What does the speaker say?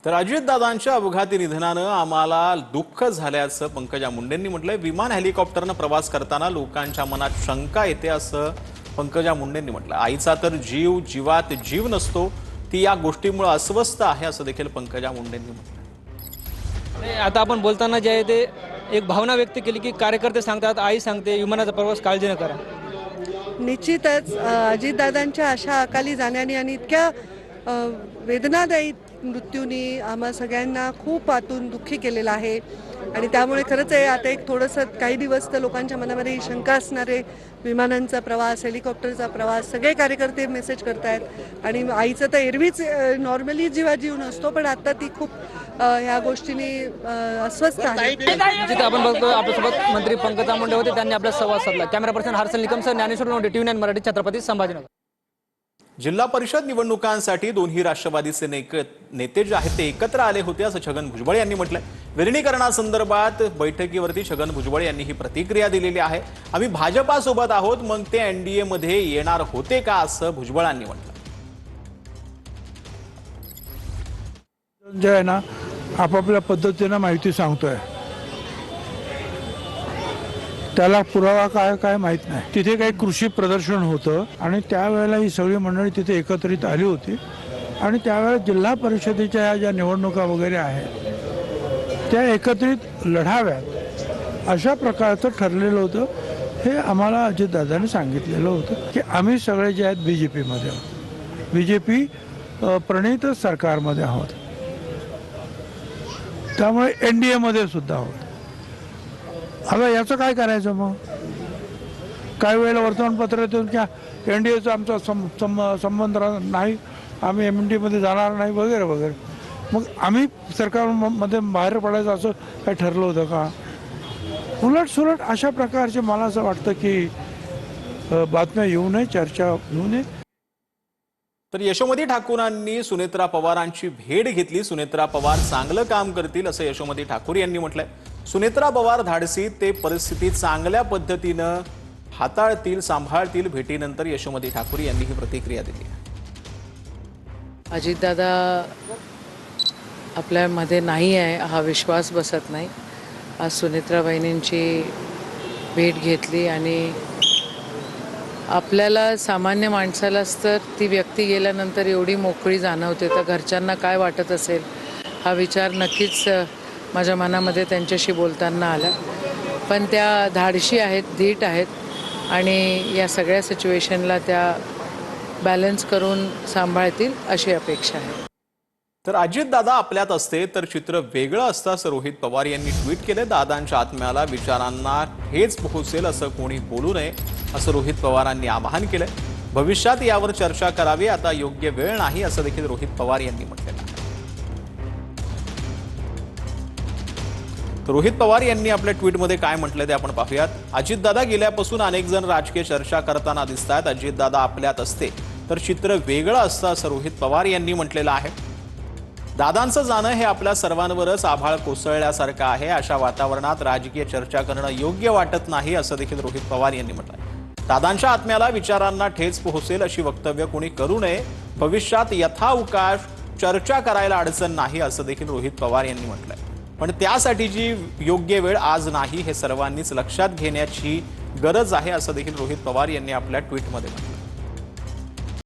तर अजितदादांच्या अपघाती निधनानं आम्हाला दुःख झाल्याचं पंकजा मुंडेंनी म्हटलंय। विमान हेलिकॉप्टरनं प्रवास करताना लोकांच्या मनात शंका येते असं पंकजा मुंडेंनी म्हटलं। आईचा तर जीवात जीव नसतो, ती या गोष्टीमुळे अस्वस्थ आहे असं देखील पंकजा मुंडेंनी म्हटलं। आता आपण बोलताना जे आहे ते एक भावना व्यक्त केली की कार्यकर्ते सांगतात, आई सांगते विमानाचा प्रवास काळजी न करा। निश्चितच अजितदादांच्या अशा अकाली जाण्याने आणि इतक्या वेदनादायी मृत्यूने आम्हा सगळ्यांना खूप आतून दुःखी केलेलं आहे। आणि त्यामुळे खरंच आहे आता एक थोडंसं काही दिवस तर लोकांच्या मनामध्ये ही शंका असणारे विमानांचा प्रवास, हेलिकॉप्टरचा प्रवास, सगळे कार्यकर्ते मेसेज करतायत। आणि आईचं तर एरवीच नॉर्मली जीव नसतो, पण आता ती खूप ह्या गोष्टीने अस्वस्थ आहे। जिथे आपण बघतो आपल्यासोबत मंत्री पंकजा मुंडे होते, त्यांनी आपला संवाद साधला। कॅमेरा पर्सन हर्षल निकमसह ज्ञानेश्वर नोंडे, TV9 मराठी, छत्रपती संभाजीनगर। जिल्हा परिषद निवडणुकांसाठी दोन्ही राष्ट्रवादीचे नेते जे आहेत ते एकत्र आले होते असं छगन भुजबळ यांनी म्हटलंय। विलीनीकरणासंदर्भात बैठकीवरती छगन भुजबळ यांनी ही प्रतिक्रिया दिलेली आहे। आम्ही भाजपासोबत आहोत, मग ते एनडीए मध्ये येणार होते का असं भुजबळांनी म्हटलं। जे आहे ना आपापल्या पद्धतीने माहिती सांगतोय, त्याला पुरावा काय काय माहित नाही। तिथे काही कृषी प्रदर्शन होतं आणि त्यावेळेला ही सगळी मंडळी तिथे एकत्रित आली होती आणि त्यावेळेला जिल्हा परिषदेच्या ज्या निवडणुका वगैरे आहेत त्या एकत्रित लढाव्यात अशा प्रकारचं ठरलेलं होतं। हे आम्हाला अजितदादांनी सांगितलेलं होतं की आम्ही सगळे जे आहेत बीजेपीमध्ये आहोत, बीजेपी प्रणित सरकारमध्ये आहोत, त्यामुळे एनडीए मध्ये सुद्धा आहोत। आता याचं काय करायचं? मग काही वेळेला वर्तमानपत्र येतं की एनडीएचा आमचा संबंध नाही, आम्ही एमएनडी मध्ये जाणार नाही वगैरे वगैरे। मग आम्ही सरकारमध्ये बाहेर पडायचं असं काय ठरलं होतं का? उलट सुलट अशा प्रकारचे मला असं वाटतं की बातम्या येऊ नये, चर्चा होऊ नये। तर यशोमती ठाकूरांनी सुनेत्रा पवारांची भेट घेतली। सुनेत्रा पवार चांगलं काम करतील असं यशोमती ठाकूर यांनी म्हटलंय। सुनेत्रा पवार धाडसी, ते परिस्थिती चांगल्या पद्धतीनं हाताळतील, सांभाळतील। भेटीनंतर यशोमती ठाकूर यांनी ही प्रतिक्रिया दिली। अजितदादा आपल्यामध्ये नाही आहे हा विश्वास बसत नाही। आज सुनेत्रा वहिनींची भेट घेतली आणि आपल्याला सामान्य माणसालाच तर ती व्यक्ती गेल्यानंतर एवढी मोकळी जाणवते, तर घरच्यांना काय वाटत असेल हा विचार नक्कीच माझ्या मनामध्ये त्यांच्याशी बोलताना आला। पण त्या धाडशी आहेत, धीट आहेत आणि या सगळ्या सिच्युएशनला त्या बॅलन्स करून सांभाळतील अशी अपेक्षा आहे। तर अजितदादा आपल्यात असते तर चित्र वेगळं असतं असं रोहित पवार यांनी ट्विट केलं। दादांच्या आत्म्याला, विचारांना ठेच पोहोचेल असं कोणी बोलू नये असं रोहित पवारांनी आवाहन केलंय। भविष्यात यावर चर्चा करावी, आता योग्य वेळ नाही असं देखील रोहित पवार यांनी म्हटलेलं आहे। तर रोहित पवार यांनी आपल्या ट्विटमध्ये काय म्हटलं ते आपण पाहूयात। अजितदादा गेल्यापासून अनेक जण राजकीय चर्चा करताना दिसतात। अजितदादा आपल्यात असते तर चित्र वेगळं असतं असं रोहित पवार यांनी म्हटलेलं आहे। दादांचं जाणं हे आपल्या सर्वांवरच आभाळ कोसळल्यासारखं आहे। अशा वातावरणात राजकीय चर्चा करणं योग्य वाटत नाही असं देखील रोहित पवार यांनी म्हटलंय। दादांच्या आत्म्याला, विचारांना ठेच पोहोचेल अशी वक्तव्य कोणी करू नये। भविष्यात यथावकाश चर्चा करायला अडचण नाही असं देखील रोहित पवार यांनी म्हटलंय। पण त्यासाठीची योग्य वेळ आज नाही हे सर्वांनीच लक्षात घेण्याची गरज आहे असं देखील रोहित पवार यांनी आपल्या ट्विटमध्ये म्हटलं।